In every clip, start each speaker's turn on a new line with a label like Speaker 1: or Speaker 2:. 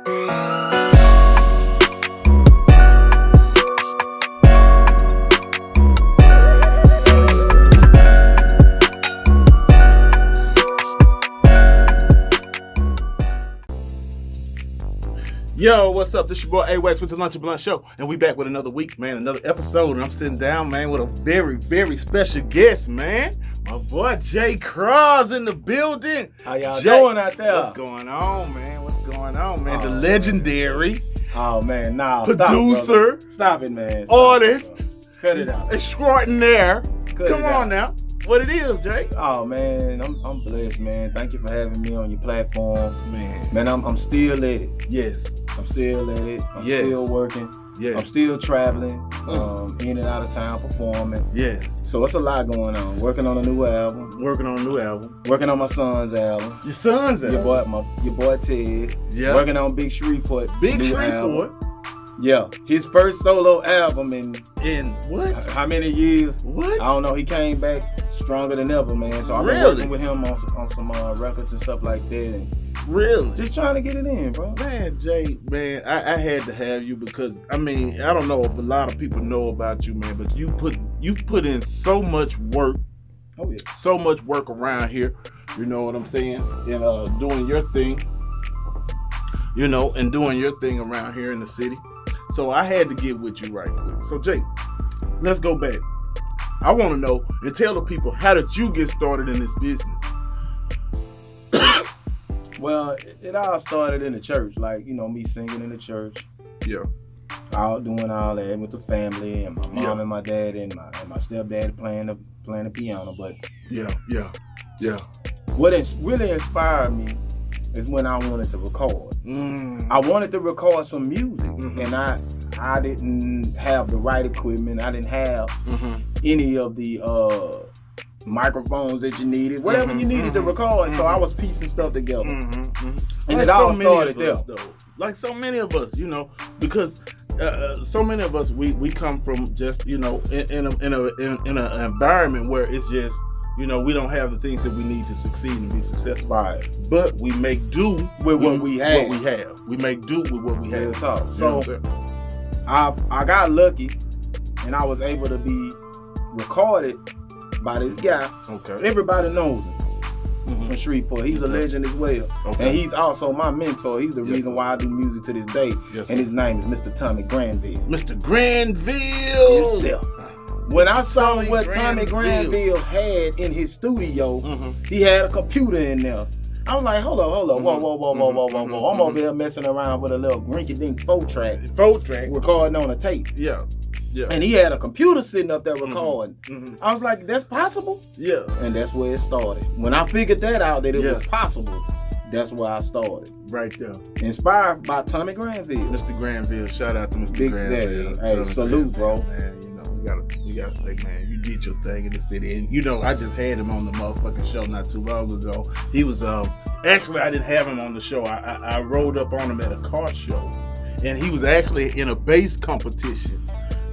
Speaker 1: Yo, what's up? This your boy A-Wax with the Lunch and Blunt Show, and we back with another week, man, another episode, and I'm sitting down, man, with a very, very special guest, man. My boy Jay Croz in the building.
Speaker 2: How y'all doing out there?
Speaker 1: What's going on, man? The legendary
Speaker 2: producer, stop it, man.
Speaker 1: Artist,
Speaker 2: cut it out,
Speaker 1: extraordinaire. Come on now. What it is, Jay?
Speaker 2: Oh man, I'm blessed, man. Thank you for having me on your platform,
Speaker 1: man.
Speaker 2: Man, I'm still at it.
Speaker 1: Yes,
Speaker 2: I'm still at it. I'm still working.
Speaker 1: Yes,
Speaker 2: I'm still traveling, in and out of town performing.
Speaker 1: Yes.
Speaker 2: So it's a lot going on. Working on a new album.
Speaker 1: Working on my son's album.
Speaker 2: Your son's album? Your boy Ted.
Speaker 1: Yeah.
Speaker 2: Working on Big Shreveport.
Speaker 1: Big Shreveport.
Speaker 2: Yeah, his first solo album in
Speaker 1: what?
Speaker 2: How many years?
Speaker 1: What?
Speaker 2: I don't know. He came back stronger than ever, man. So I've been working with him on some records and stuff like that, and
Speaker 1: really
Speaker 2: just trying to get it in, bro.
Speaker 1: Man, Jay, man, I had to have you because I don't know if a lot of people know about you, man, but you've put in so much work.
Speaker 2: Oh yeah.
Speaker 1: So much work around here. You know what I'm saying? And doing your thing. You know, and doing your thing around here in the city. So I had to get with you right quick. So Jay, let's go back. I want to know and tell the people, how did you get started in this business?
Speaker 2: Well, it all started in the church, like, you know, me singing in the church.
Speaker 1: Yeah.
Speaker 2: All doing all that with the family and my mom and my dad and my stepdad playing the piano. But
Speaker 1: yeah.
Speaker 2: What really inspired me is when I wanted to record. I wanted to record some music, and I didn't have the right equipment. I didn't have any of the microphones that you needed, whatever you needed to record. So I was piecing stuff together, and like it all started there.
Speaker 1: Like so many of us, you know, because so many of us we come from just, you know, in an environment where it's just, you know, we don't have the things that we need to succeed and be successful.
Speaker 2: Right.
Speaker 1: But we make do with what we have. We make do with what we have.
Speaker 2: So I got lucky, and I was able to be recorded by this guy.
Speaker 1: Okay.
Speaker 2: Everybody knows him from Shreveport. He's a legend as well. Okay. And he's also my mentor. He's the reason why I do music to this day. Yes, and his name is Mr. Tommy Granville.
Speaker 1: Mr. Granville.
Speaker 2: Yourself. When I saw what Tommy Granville had in his studio, he had a computer in there. I was like, hold on, whoa. I'm over here messing around with a little rinky-dink 4-track. Recording on a tape.
Speaker 1: Yeah.
Speaker 2: And he had a computer sitting up there recording. I was like, that's possible?
Speaker 1: Yeah.
Speaker 2: And that's where it started. When I figured that out, that it was possible, that's where I started.
Speaker 1: Right there.
Speaker 2: Inspired by Tommy Granville.
Speaker 1: Mr. Granville. Shout out to Mr. Granville.
Speaker 2: Hey, salute, bro.
Speaker 1: Man, you know, you gotta say, man, you did your thing in the city. And you know, I just had him on the motherfucking show not too long ago. He was actually, I didn't have him on the show. I rode up on him at a car show, and he was actually in a bass competition.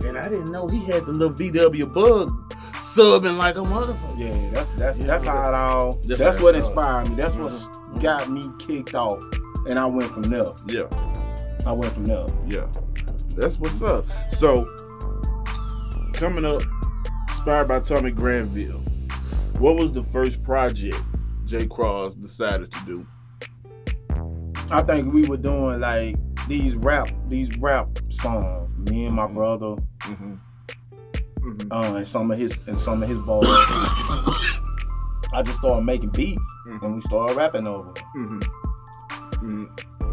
Speaker 1: And I didn't know he had the little VW Bug subbing like a motherfucker.
Speaker 2: Yeah, that's how it all. That's what inspired me. That's what got me kicked off, and I went from there.
Speaker 1: Yeah,
Speaker 2: Yeah,
Speaker 1: that's what's up. So coming up, inspired by Tommy Granville. What was the first project Jay Croz decided to do?
Speaker 2: I think we were doing like these rap songs. Me and my brother, and some of his boys. I just started making beats, and we started rapping over them.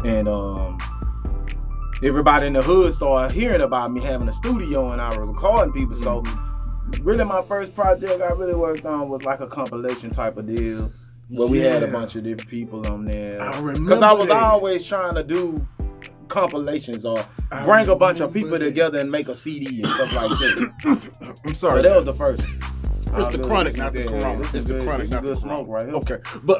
Speaker 2: And everybody in the hood started hearing about me having a studio, and I was recording people. So really, my first project I really worked on was like a compilation type of deal, where we had a bunch of different people on there.
Speaker 1: I remember,
Speaker 2: because I was always trying to do compilations or bring a bunch of people together and make a CD and stuff like that.
Speaker 1: I'm sorry.
Speaker 2: So that was the first.
Speaker 1: It's the Chronic, not the Corona. It's the Chronic, not the
Speaker 2: smoke right here.
Speaker 1: Okay, but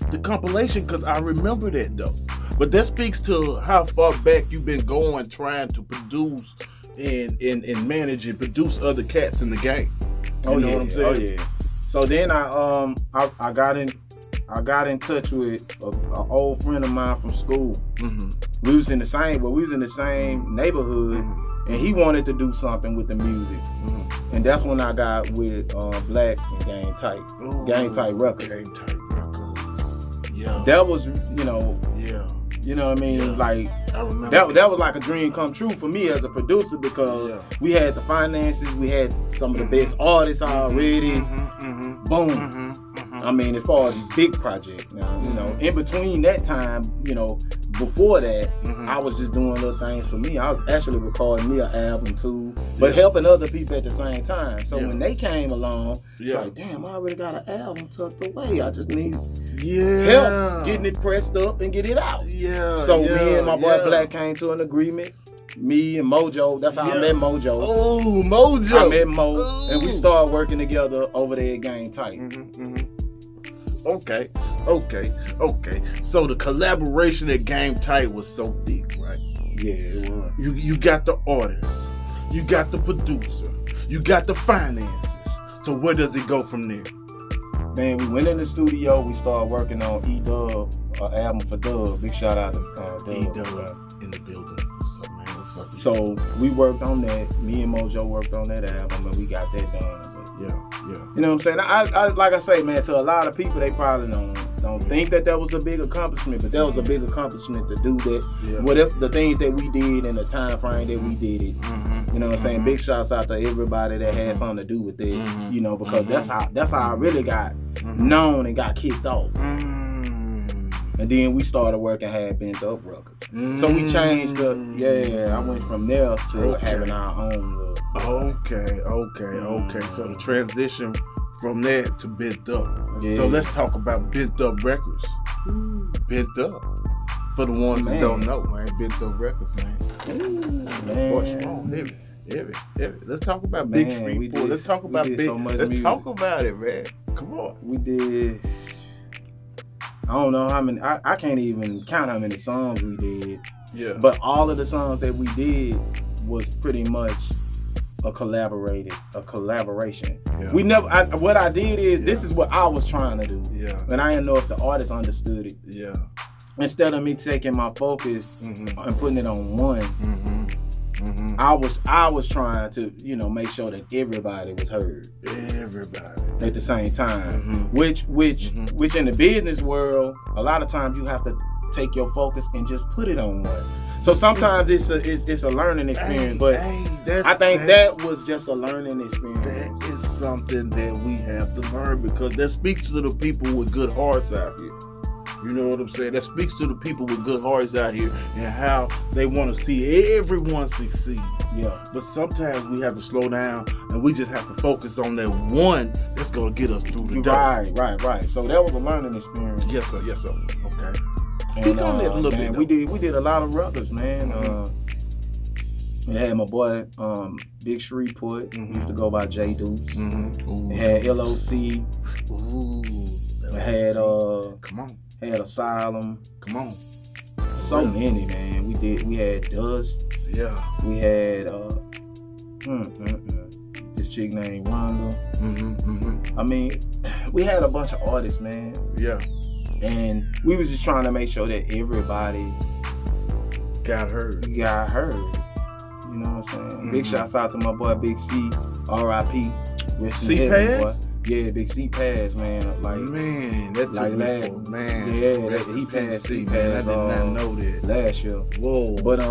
Speaker 1: the compilation, because I remember that though. But that speaks to how far back you've been going, trying to produce and manage and produce other cats in the game. You know what I'm saying?
Speaker 2: Oh yeah. So then I got I got in touch with an old friend of mine from school.
Speaker 1: Mm-hmm.
Speaker 2: We was in the same neighborhood, and he wanted to do something with the music.
Speaker 1: Mm-hmm.
Speaker 2: And that's when I got with Black and Game Tight.
Speaker 1: Ooh,
Speaker 2: Game Tight Records.
Speaker 1: Game Tight Records. Yeah.
Speaker 2: That was, you know what I mean?
Speaker 1: Yeah.
Speaker 2: Like,
Speaker 1: I remember
Speaker 2: that was like a dream come true for me as a producer, because we had the finances, we had some of the best artists already. Boom. I mean, as far as big project now, you know, in between that time, you know, before that, I was just doing little things for me. I was actually recording me an album too, but helping other people at the same time. So when they came along, it's like, damn, I already got an album tucked away. I just need help getting it pressed up and get it out. So me and my boy Black came to an agreement. Me and Mojo, that's how I met Mojo.
Speaker 1: Oh, Mojo.
Speaker 2: I met Mo, and we started working together over there at Game Tight.
Speaker 1: Okay. So the collaboration at Game Tight was so big, right?
Speaker 2: Yeah, it was.
Speaker 1: You got the artist, you got the producer, you got the finances. So where does it go from there?
Speaker 2: Man, we went in the studio. We started working on E-Dub, an album for Dub. Big shout out to Dub.
Speaker 1: E-Dub in the building. What's up, man? What's up?
Speaker 2: So we worked on that. Me and Mojo worked on that album, and we got that done. But
Speaker 1: yeah.
Speaker 2: You know what I'm saying? I like I say, man, to a lot of people, they probably don't think that was a big accomplishment, but that was a big accomplishment to do that. Whatever the things that we did in the time frame that we did it. You know what I'm saying? Big shouts out to everybody that had something to do with that. You know, because that's how I really got known and got kicked off. And then we started working, had Bent Up Records. So we changed I went from there to having our own little.
Speaker 1: Okay. So the transition from that to Bent Up. So let's talk about Bent Up Records. Bent Up. For the ones that don't know, man, Bent Up Records, man. Boy, strong, heavy. Let's talk about Big Street Boy. Let's talk about Big. Let's talk about it, man. Come on.
Speaker 2: We did. I don't know how many. I can't even count how many songs we did.
Speaker 1: Yeah.
Speaker 2: But all of the songs that we did was pretty much a collaboration. Yeah. We never. What I did is this is what I was trying to do.
Speaker 1: Yeah.
Speaker 2: And I didn't know if the artist understood it.
Speaker 1: Yeah.
Speaker 2: Instead of me taking my focus and putting it on one, I was trying to, you know, make sure that everybody was heard.
Speaker 1: Everybody.
Speaker 2: At the same time. Which in the business world, a lot of times you have to take your focus and just put it on one. So sometimes it's a learning experience, but I think that was just a learning experience.
Speaker 1: That is something that we have to learn, because that speaks to the people with good hearts out here. You know what I'm saying? That speaks to the people with good hearts out here and how they want to see everyone succeed. Yeah. But sometimes we have to slow down and we just have to focus on that one that's going to get us through the day.
Speaker 2: Right. So that was a learning experience.
Speaker 1: Yes, sir. Okay.
Speaker 2: And on that a little bit. We did a lot of records, man. We had my boy Big Shreveport. He used to go by J Deuce. We had LOC. We had
Speaker 1: come on.
Speaker 2: Had Asylum.
Speaker 1: Come on.
Speaker 2: So many, man. We had Dust.
Speaker 1: Yeah.
Speaker 2: We had this chick named Rhonda. I mean, we had a bunch of artists, man.
Speaker 1: Yeah.
Speaker 2: And we was just trying to make sure that everybody
Speaker 1: got heard.
Speaker 2: You know what I'm saying? Big shouts out to my boy Big C, R.I.P.
Speaker 1: C Pass?
Speaker 2: Yeah, Big C Pass, man. Like,
Speaker 1: man, that's
Speaker 2: like
Speaker 1: last, man.
Speaker 2: Yeah, he passed.
Speaker 1: He passed. I did not know that
Speaker 2: last year.
Speaker 1: Whoa.
Speaker 2: But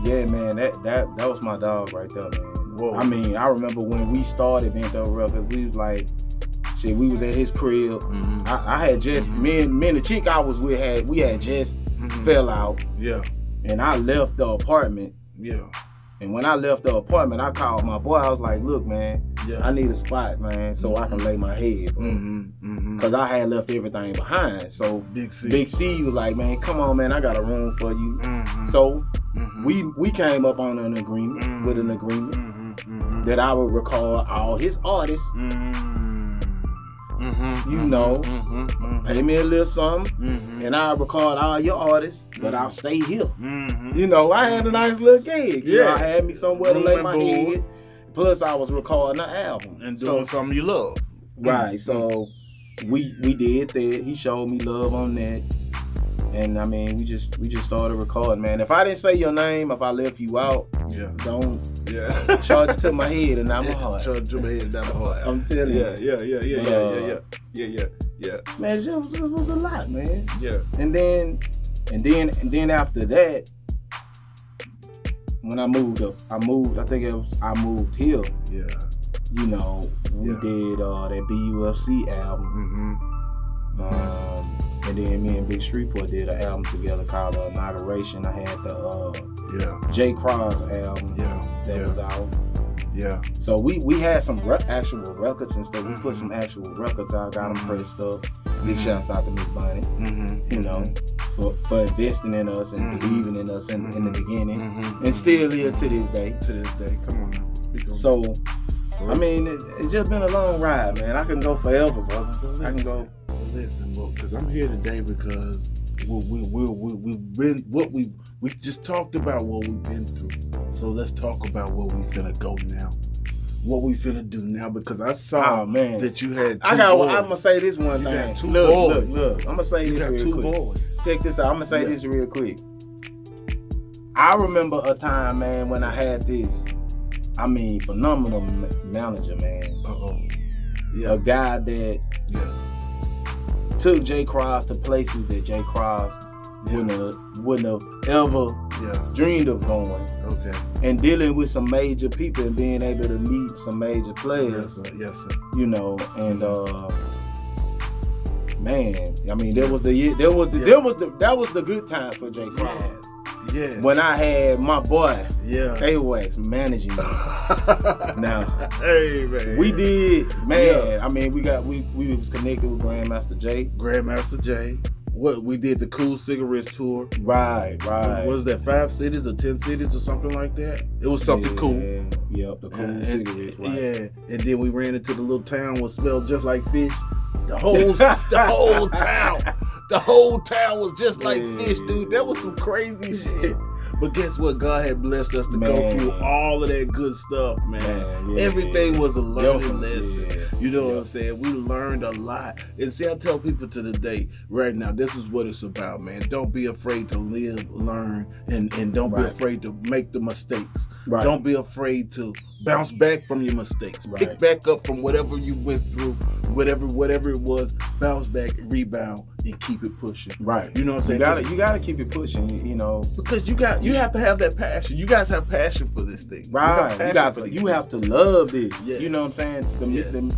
Speaker 2: yeah, man, that was my dog right there, man.
Speaker 1: Whoa.
Speaker 2: I mean, I remember when we started Bent Up Records, we was like, shit, we was at his crib. I had just me and the chick I was with we had just fell out.
Speaker 1: Yeah.
Speaker 2: And I left the apartment.
Speaker 1: Yeah.
Speaker 2: And when I left the apartment, I called my boy. I was like, look, man, I need a spot, man, so I can lay my head, bro. Because I had left everything behind. So Big C was like, man, come on, man, I got a room for you. So we came up on an agreement, that I would record all his artists. You know, pay me a little something, and I'll record all your artists, but I'll stay here. You know, I had a nice little gig. You know, I had me somewhere to lay my head. Plus, I was recording an album
Speaker 1: and doing something you love.
Speaker 2: Right. So we did that. He showed me love on that. And I mean, we just started recording, man. If I didn't say your name, if I left you out, don't charge it to my head and not my heart.
Speaker 1: Charge it to my head and not my heart.
Speaker 2: I'm telling you.
Speaker 1: Yeah.
Speaker 2: Man, it was a lot, man.
Speaker 1: Yeah.
Speaker 2: And then after that, when I moved up, I moved here.
Speaker 1: Yeah.
Speaker 2: You know, we did that BUFC album. And then me and Big Shreveport did an album together called Inauguration. I had the Jay Croz album that was out. Yeah. So we had some actual records and stuff. We put some actual records out, got them pressed up. Big shouts out to Miss Bonnie, you know, for investing in us and believing in us in the beginning, and still is to this day.
Speaker 1: Come on now, speak on.
Speaker 2: So, I mean, it's just been a long ride, man. I can go forever, brother. I can go.
Speaker 1: Listen, because I'm here today because we just talked about what we've been through. So let's talk about where we finna go now. What we finna do now, because I saw that you had two boys.
Speaker 2: I'm gonna say this one thing.
Speaker 1: Got two boys.
Speaker 2: Look. I'm gonna say
Speaker 1: you
Speaker 2: this real quick.
Speaker 1: Boys.
Speaker 2: Check this out. I'm gonna say this real quick. I remember a time, man, when I had this, phenomenal manager, man. A guy that took Jay Croz to places that Jay Croz wouldn't have ever dreamed of going. Okay. And dealing with some major people and being able to meet some major players.
Speaker 1: Yes, sir.
Speaker 2: You know, and man, I mean, that was the good time for Jay Croz. Yeah. When I had my boy, A-Wax managing me. Now,
Speaker 1: hey man,
Speaker 2: we did, man. I mean, we was connected with Grandmaster Jay.
Speaker 1: What we did the Cool Cigarettes tour.
Speaker 2: Right.
Speaker 1: Was that 5 cities or 10 cities or something like that? It was something cool.
Speaker 2: Yep, the Cool Cigarettes. Right.
Speaker 1: Yeah, and then we ran into the little town that smelled just like fish. The whole town. The whole town was just like fish, dude. That was some crazy shit. But guess what? God had blessed us to go through all of that good stuff, man. Everything was a learning lesson. You know what I'm saying? We learned a lot. And see, I tell people to the day, right now, this is what it's about, man. Don't be afraid to live, learn, and don't be afraid to make the mistakes. Right. Don't be afraid to bounce back from your mistakes. Right. Pick back up from whatever you went through, whatever it was, bounce back, rebound, and keep it pushing.
Speaker 2: Right.
Speaker 1: You know what I'm saying?
Speaker 2: You gotta keep it pushing, you know.
Speaker 1: Because you have to have that passion. You guys have passion for this thing.
Speaker 2: Right. You have to love this. Yeah. You know what I'm saying?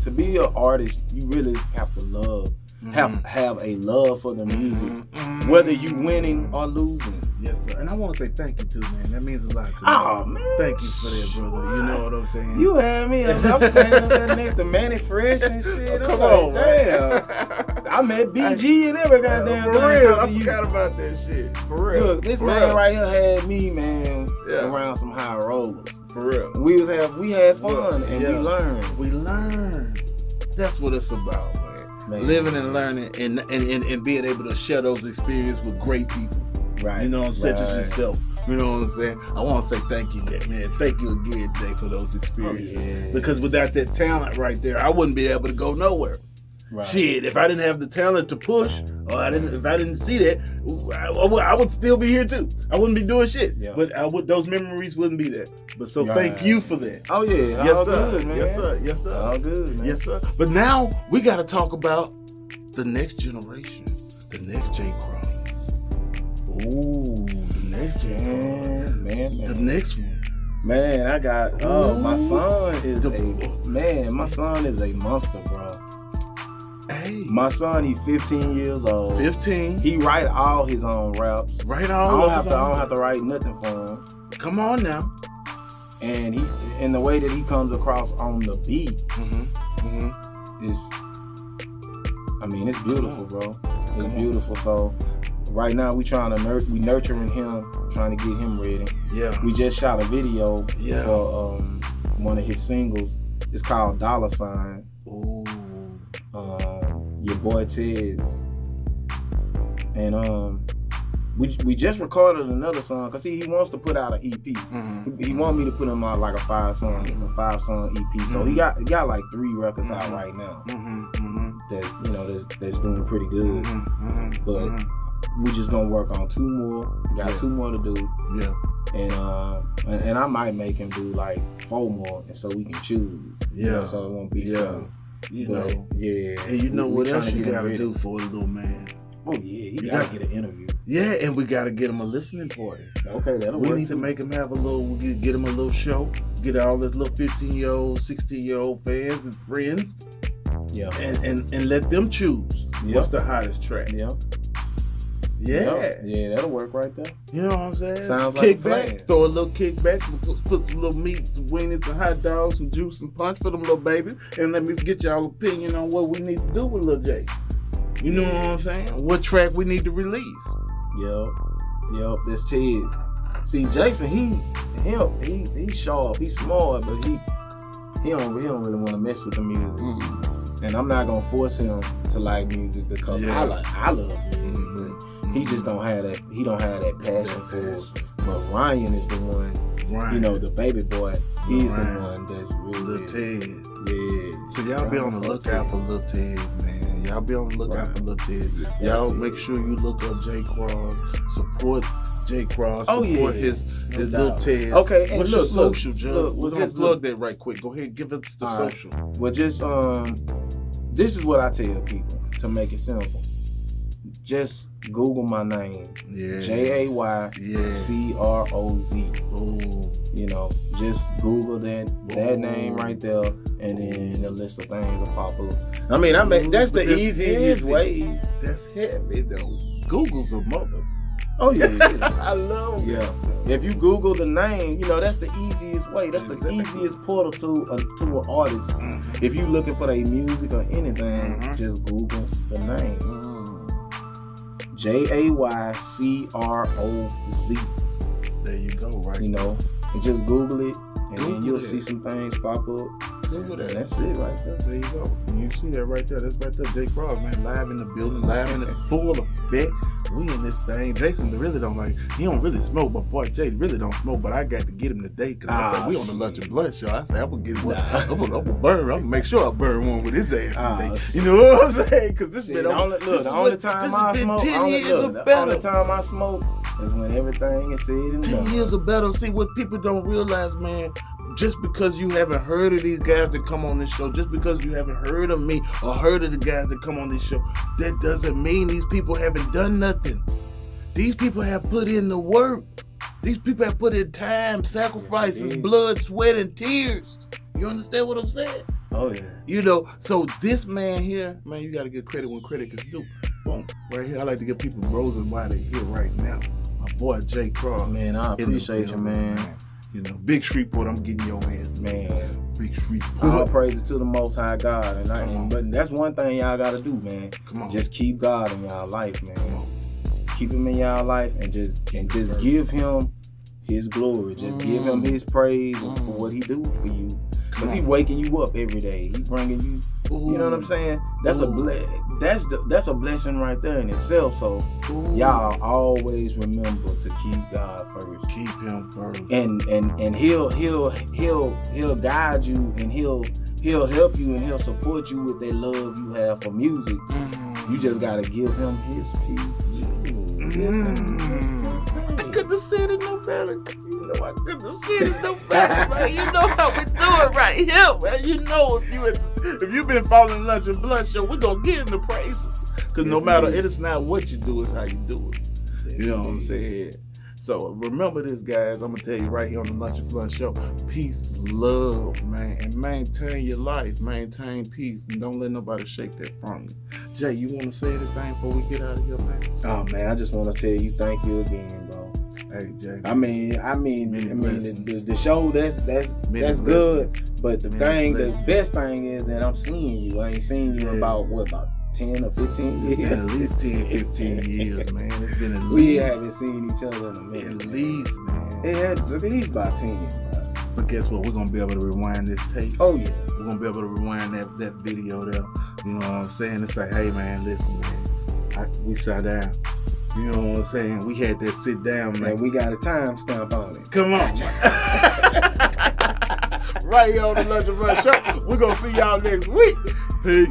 Speaker 2: To be an artist, you really have to love. Have a love for the music, whether you winning or losing.
Speaker 1: Yes, sir. And I want to say thank you too, man. That means a lot to me.
Speaker 2: Oh man,
Speaker 1: thank you for that, brother. You know what I'm saying?
Speaker 2: You had me. I'm standing up there next to Manny Fresh and shit.
Speaker 1: Come on,
Speaker 2: damn. I met BG and every goddamn
Speaker 1: thing. For real, I forgot about that shit. For real.
Speaker 2: Look, this man right here had me, man, around some high rollers.
Speaker 1: For real.
Speaker 2: We had fun and we learned.
Speaker 1: We learned. That's what it's about, man. Living and learning and being able to share those experiences with great people. Right. You know, such as yourself. You know what I'm saying? I want to say thank you, man. Thank you again, Jay, for those experiences. Because without that talent right there, I wouldn't be able to go nowhere. Right. Shit, if I didn't have the talent to push, or if I didn't see that, I would still be here too. I wouldn't be doing shit. Yeah. But those memories wouldn't be there. But so thank you for that.
Speaker 2: Oh yeah,
Speaker 1: yes
Speaker 2: all
Speaker 1: sir,
Speaker 2: good, man.
Speaker 1: Yes sir, yes sir,
Speaker 2: all good, man.
Speaker 1: Yes sir. But now we got to talk about the next generation, the next Jay Croz. Ooh, the next Jay Croz,
Speaker 2: man.
Speaker 1: The next one.
Speaker 2: Man, I got. My son is my son is a monster, bro.
Speaker 1: Hey.
Speaker 2: My son, he's 15 years old.
Speaker 1: 15.
Speaker 2: He write all his own raps.
Speaker 1: I
Speaker 2: don't have to write nothing for him.
Speaker 1: Come on now.
Speaker 2: And he, in the way that he comes across on the beat, it's beautiful, bro. It's beautiful. So right now we nurturing him, trying to get him ready. Yeah. We just shot a video for one of his singles. It's called $.
Speaker 1: Ooh.
Speaker 2: Your boy Tez, and we just recorded another song because he wants to put out an EP. He want me to put him out like a 5-song EP. So he got like 3 records out right now. that's doing pretty good. But we just gonna work on 2 more. We got 2 more to do.
Speaker 1: Yeah.
Speaker 2: And I might make him do like 4 more, and so we can choose.
Speaker 1: Yeah.
Speaker 2: So it won't be so.
Speaker 1: You know.
Speaker 2: Yeah.
Speaker 1: And you know what else you gotta do for a little man?
Speaker 2: Oh yeah, he gotta get an interview.
Speaker 1: Yeah, and we gotta get him a listening party.
Speaker 2: Okay, that'll work.
Speaker 1: We need to make him have a little. Get him a little show. Get all his little 15-year-old, 16-year-old fans and friends.
Speaker 2: Yeah.
Speaker 1: And let them choose what's the hottest track.
Speaker 2: Yeah. Yeah, that'll work right there.
Speaker 1: You know what I'm saying?
Speaker 2: Sounds like
Speaker 1: kickback. Throw a little kickback. Put some little meat, some wieners, some hot dogs, some juice and punch for them little babies. And let me get y'all opinion on what we need to do with Lil J. You know what I'm saying? What track we need to release.
Speaker 2: Yep. That's Ted. See, Jason, he's sharp, he's smart, but he don't really want to mess with the music. And I'm not gonna force him to like music because I love music, but he just don't have that. He don't have that passion for it. But Ryan is the one. You know, the baby boy. He's the one that's really
Speaker 1: Lil Ted.
Speaker 2: Yeah.
Speaker 1: So y'all be on the lookout for Lil Ted's, man. Y'all be on the lookout for Lil Ted. Y'all make sure you look up Jay Croz. Support Jay Croz. Support his Lil Ted.
Speaker 2: Okay, and
Speaker 1: what's
Speaker 2: look,
Speaker 1: your social, Judge?
Speaker 2: We'll
Speaker 1: just plug that right quick. Go ahead, give us the social.
Speaker 2: Right. Well, just this is what I tell people to make it simple. Just Google my name. Jay Croz. You know, just Google that name right there, and then the list of things will pop up. I mean, that's the easiest way.
Speaker 1: That's heavy though. Google's a mother.
Speaker 2: Oh yeah.
Speaker 1: I love it.
Speaker 2: Yeah. If you Google the name, you know that's the easiest way. That's the easiest portal to an artist. If you looking for their music or anything, just Google the name. Jay Croz.
Speaker 1: There you go, right?
Speaker 2: You know, and just Google it, and then you'll see some things pop up.
Speaker 1: Google that.
Speaker 2: That's it right there.
Speaker 1: There you go. You see that right there. That's right there. Jay Croz, man, live in the building, live in the full effect. We in this thing. Jason really don't he don't really smoke, but boy, Jay really don't smoke, but I got to get him today because I said, we on the Lunch and Blunt show. I said, I'm going to get one. I'm going to burn. I'm going to make sure I burn one with his ass today. You know what I'm saying? Because this been on.
Speaker 2: Look, the only time I smoke, the only time I smoke is when everything is said and done.
Speaker 1: 10 years or better. See, what people don't realize, man, just because you haven't heard of these guys that come on this show, just because you haven't heard of me or heard of the guys that come on this show, that doesn't mean these people haven't done nothing. These people have put in the work. These people have put in time, sacrifices, blood, sweat, and tears. You understand what I'm saying?
Speaker 2: Oh, yeah.
Speaker 1: You know, so this man here, man, you got to give credit when credit is due. Boom. Right here, I like to give people roses while they're here right now. My boy, Jay Croz.
Speaker 2: Man, I appreciate you, man.
Speaker 1: You know, Big Shreveport, I'm getting your ass,
Speaker 2: man.
Speaker 1: Big Shreveport.
Speaker 2: All praises to the Most High God, but that's one thing y'all gotta do, man.
Speaker 1: Come on.
Speaker 2: Just keep God in y'all life, man. Keep him in y'all life, and just give him his glory. Just give him his praise for what he do for you. Cause he waking you up every day. He bringing you. You know what I'm saying? That's that's a blessing right there in itself. So y'all always remember to keep God first.
Speaker 1: Keep him first.
Speaker 2: And he'll guide you, and he'll help you, and he'll support you with that love you have for music. You just gotta give him his peace.
Speaker 1: I couldn't have said it no better. You know I couldn't have said it no better, man. You know how we do it right here, man. You know if you've been following Lunch and Blunt show, we're gonna give him the praises. Because no matter, it is not what you do, it's how you do it. You know what I'm saying? So remember this, guys. I'm gonna tell you right here on the Lunch and Blunt show. Peace, love, man, and maintain your life. Maintain peace, and don't let nobody shake that from you. Jay, you want to say anything before we get out of here, man?
Speaker 2: Oh man, I just want to tell you thank you again, bro.
Speaker 1: Hey Jay.
Speaker 2: I mean, the show that's good, but the best thing is that I'm seeing you. I ain't seen you about 10 or 15 years.
Speaker 1: It's been at least 10, 15 years, man. It's been at least.
Speaker 2: We haven't seen each other in a minute.
Speaker 1: At least, man.
Speaker 2: It had at least about 10, bro.
Speaker 1: But guess what? We're gonna be able to rewind this tape.
Speaker 2: Oh yeah.
Speaker 1: We're gonna be able to rewind that video there. You know what I'm saying? It's like, hey man, listen, man. We sat down. You know what I'm saying? We had that sit down, man.
Speaker 2: And we got a timestamp on it.
Speaker 1: Come on. Right here on the Lunch and Blunt show. We're gonna see y'all next week. Peace.